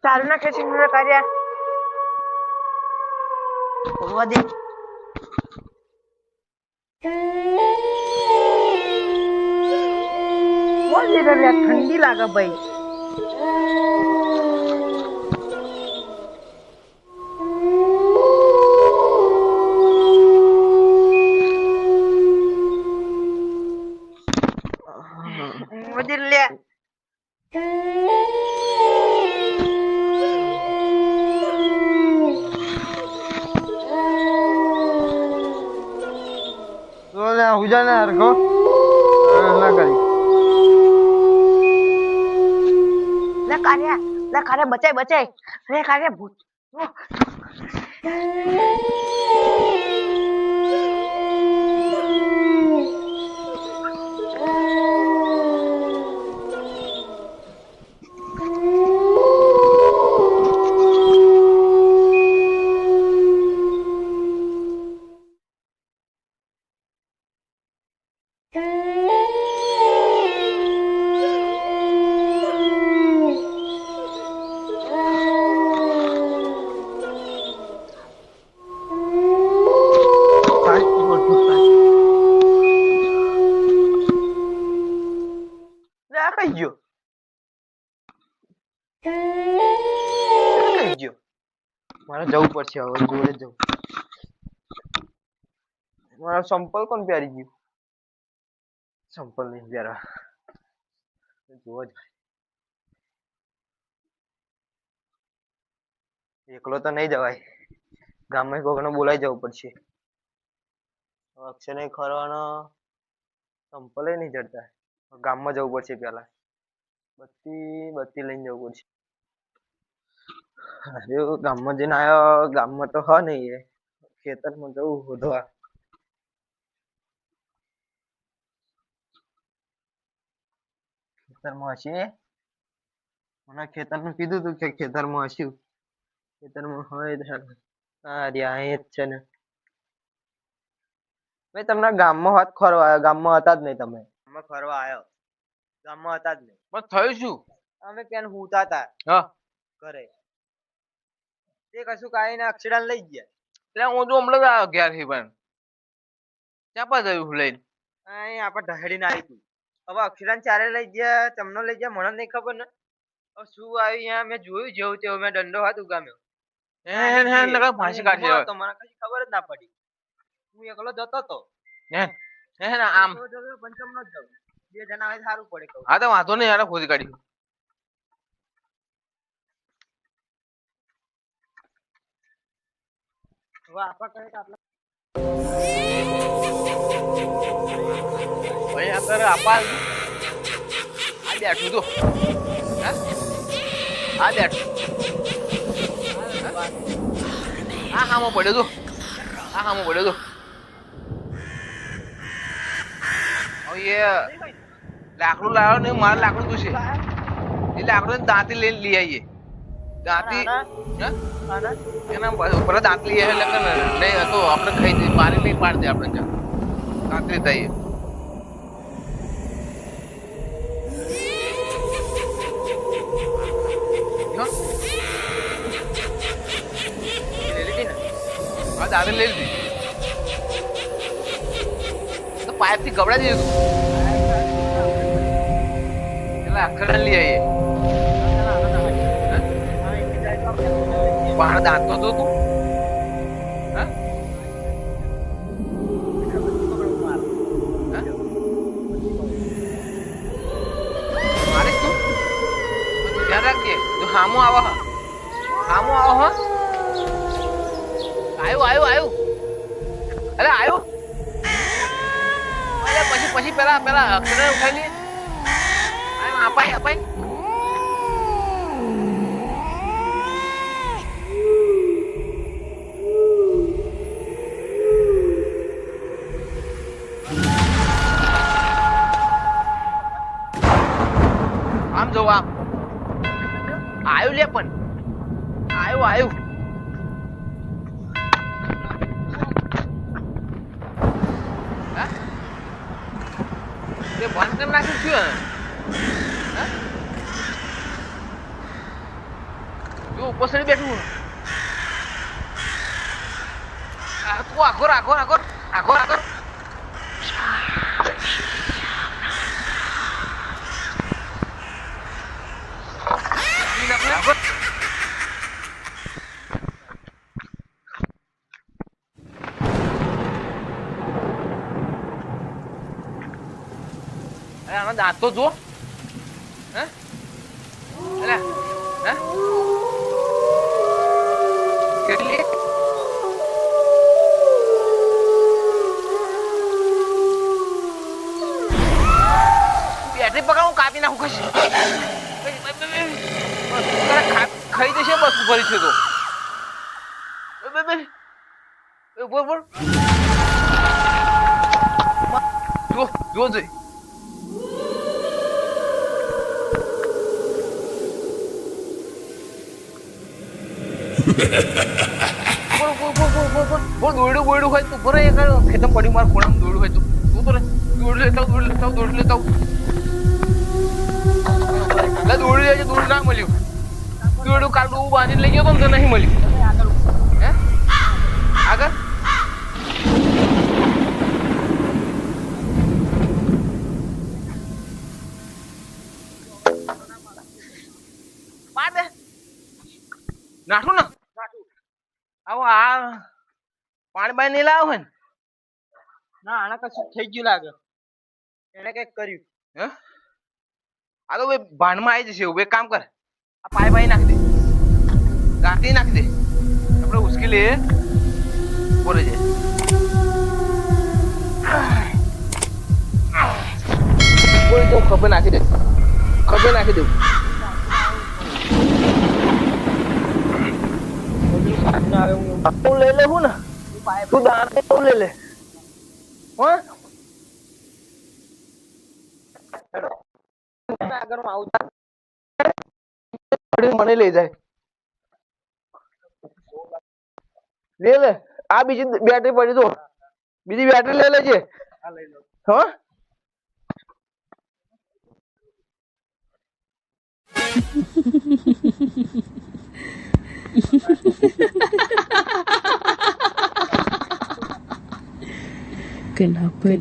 સારું ના ખેંચી મેં કર્યા હોવા દે. ઠંડી લાગે ભાઈ. વધી લે. ઉજાને હરખો ના કરી લે કાર્યા, લે કાર્યા બચાય બચાય. લે કાર્યા ભૂત. મારે જવું પડશે હવે જોડે જવું. મારા સંપલ કોણ પહેરી ગયું? સંપલ નહીં પહેરા. જોવા જ એકલો તો નહીં જવાય. ગામમાં કોકને બોલાઈ જવું પડશે. અક્ષય નહીં ખરવાનો, સંપલે નહીં જડતા. ગામમાં જવું પડશે પેલા. બત્તી લઈને જવું પડશે. અરે ગામમાં જઈને આવ્યો, ગામમાં તો હ નહીં એ ખેતરમાં જવું શોધવા. ખેતરમાં હશે? મને ખેતરનું કીધું તું કે ખેતરમાં હશું. ખેતરમાં હોય રહ્યા જ છે ને. ભાઈ તમને ગામમાં હોત ખરવા આવ્યો, ગામમાં હતા જ નહીં તમે. ગામમાં ફરવા આવ્યો, ગામમાં હતા જ નહીં. પણ થયું શું? અમે ક્યાં હુતા હતા હા ઘરે. તે કશું કાઢીને અક્ષરાન લઈ ગયા. એટલે હું તો હમણાં જ આવ્યો ઘેરથી પણ ક્યાં પર જયું લઈને? અહીં આપણે ઢહેડીને આવી તું. હવે અક્ષરાન ચારે લઈ ગયા, તમને લઈ ગયા મને નહીં ખબર ને. હવે શું આવ્યું અહીંયા મેં જોયું જેવું તેવું મેં દંડો હાથ ઉગામ્યો. ફાંસી કાઢી તો મને કશી ખબર જ ના પડી. હું એકલો જતો હતો. આમ પંચમ ન જવું. બે જણા આવે સારું પડે કહું. હા તો વાંધો નહીં યાર ખોદી કાઢ્યું. હવે આપા કહે કે આપલા ભાઈ અંદર આપા આ બેઠું તો આ બેઠું આ હામો પડ્યો તો આ હામો પડ્યો તો હવે લાકડું લાવ્યો ને મારે લાકડું તું છે એ લાકડું દાંતી લઈને લઈ આવીએ. દાંતી એના ઉપર દાંત લઈ આવે એટલે નહીં તો આપણે ખાઈ દઈએ પાણી નહીં પાડી દે આપણે દાંતરી થઈએ. હા દાદા લઈ લીધી તો પાઇપ થી ગબડા જઈએ એટલે આખર લઈ આવીએ. બહાર દાંત તો તું હા? હા? મારીશ તું? ધ્યાન રાખજે તું હામું આવો હા હામું આવો હા આવ્યું અરે આવ્યું અરે પછી પેલા અક્ષરને ઉઠાઈ લે અપાય આમ જો આમ આવ્યું લે પણ આવ્યું હા તે બંધ કરી નાખ્યું શું હા જો ઉપર સડી બેઠું તું આખો અરે આના દાંત તો જો હે અરે હે કેટલી બેટરી પકડ હું કાપી નાખું કશી ખાઈ જશે બસ ભરી છે તો બોલ જો જોઈ બોલ દોડ્યું હોય તું બરે ખેતમ પડી માર ખોણામાં દોડ્યું હોય તું તો દોડ લેતા દોડી જાય દોડ ના મળ્યું દોડ્યું કાઢું બાંધીને લઈ ગયો તો નહીં મળ્યું હે આગળ નાઠું ને આવો આ પાણી બાઈ નહીં લાવો હોય ને ના આના કશું થઈ ગયું લાગે એને કઈક કર્યું હે આ તો ભાઈ ભાનમાં આવી જશે એવું એક કામ કર આ પાય બાઈ નાખી દે ગાંઠી નાખી દે આપણે ઉસકી લે બોલે જાય બોલ તો ખબર નાખી દે હું લઈ લે હું ને તું દાંત તું લઈ લે હા મને લઈ જાય લે આ બીજી બેટરી પડી તો બીજી બેટરી લઈ લેજે હા Kenapa